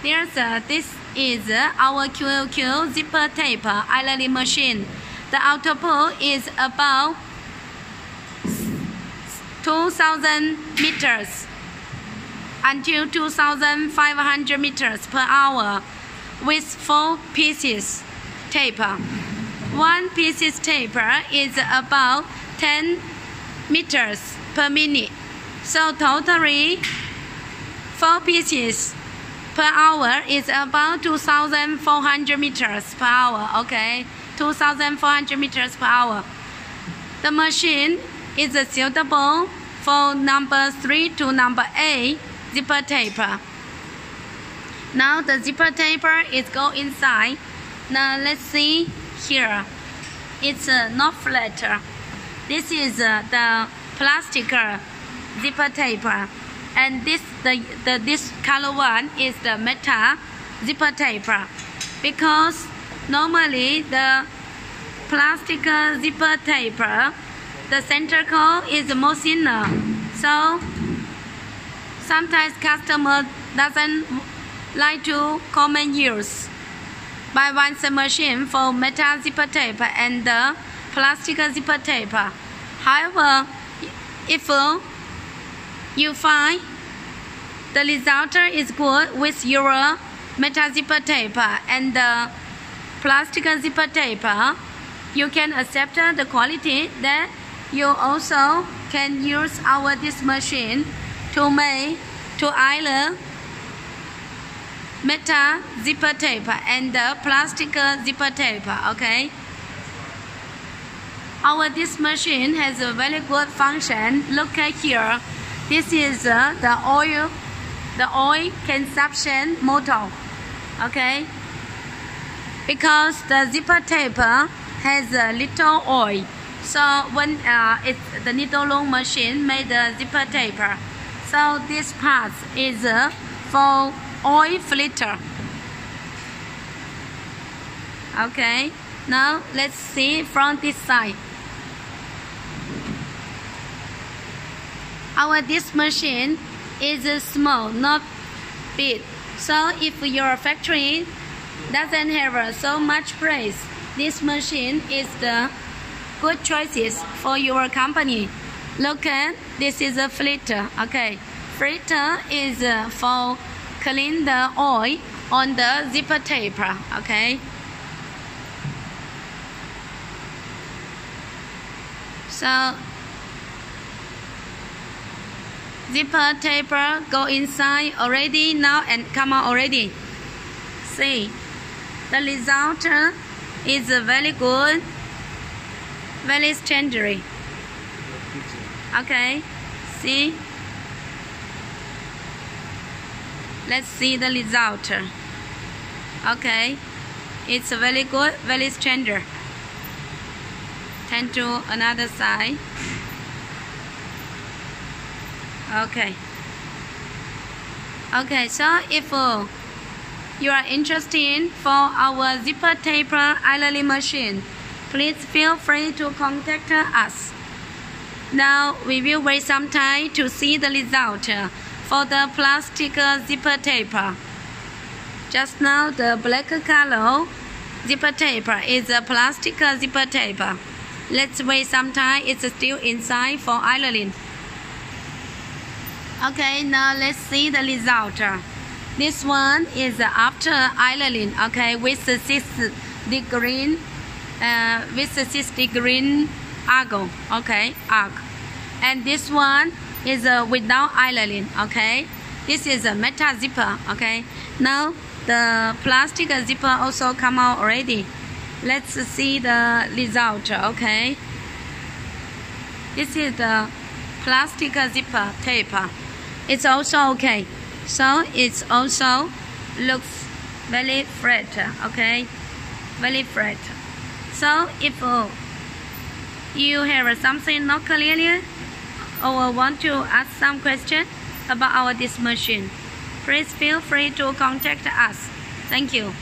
This is our QLQ zipper taper ironing machine. The output is about 2,000 meters until 2,500 meters per hour with 4 pieces taper. 1 piece taper is about 10 meters per minute. So totally 4 pieces per hour is about 2,400 meters per hour. Okay, 2,400 meters per hour. The machine is suitable for number 3 to number 8 zipper taper. Now the zipper taper is go inside. Now let's see here. It's not flat. This is the plastic zipper taper, and this color one is the metal zipper taper, because normally the plastic zipper taper, the center core is more thinner, so sometimes customer doesn't like to common use. Buy one machine for metal zipper taper and the plastic zipper taper. However, if you find the result is good with your metal zipper taper and the plastic zipper taper, you can accept the quality, that you also can use this machine to iron metal zipper taper and the plastic zipper taper. Okay, this machine has a very good function. Look at here. This is the oil consumption motor. Okay, because the zipper taper has a little oil, so when the needle long machine made the zipper taper, so this part is for oil filter. Okay, now let's see from this side. This machine is small, not big. So if your factory doesn't have so much place, this machine is the good choices for your company. Look at this is a filter. Okay, filter is for clean the oil on the zipper taper. Okay, so zipper taper go inside already now and come out already. See, the result is very good, very standard. Okay, see, let's see the result. Okay, it's very good, very standard. Turn to another side. Okay, so if you are interested for our zipper taper ironing machine, please feel free to contact us. Now we will wait some time to see the result for the plastic zipper taper. Just now the black color zipper taper is a plastic zipper taper. Let's wait some time, it's still inside for ironing. Okay, now let's see the result. This one is after ironing. Okay, with the 6 degree angle. Okay, arc. And this one is without ironing. Okay, this is a metal zipper. Okay, now the plastic zipper also come out already. Let's see the result. Okay, this is the plastic zipper taper. It's also okay. So it also looks very flat. Okay, very flat. So if you have something not clear or want to ask some question about this machine, please feel free to contact us. Thank you.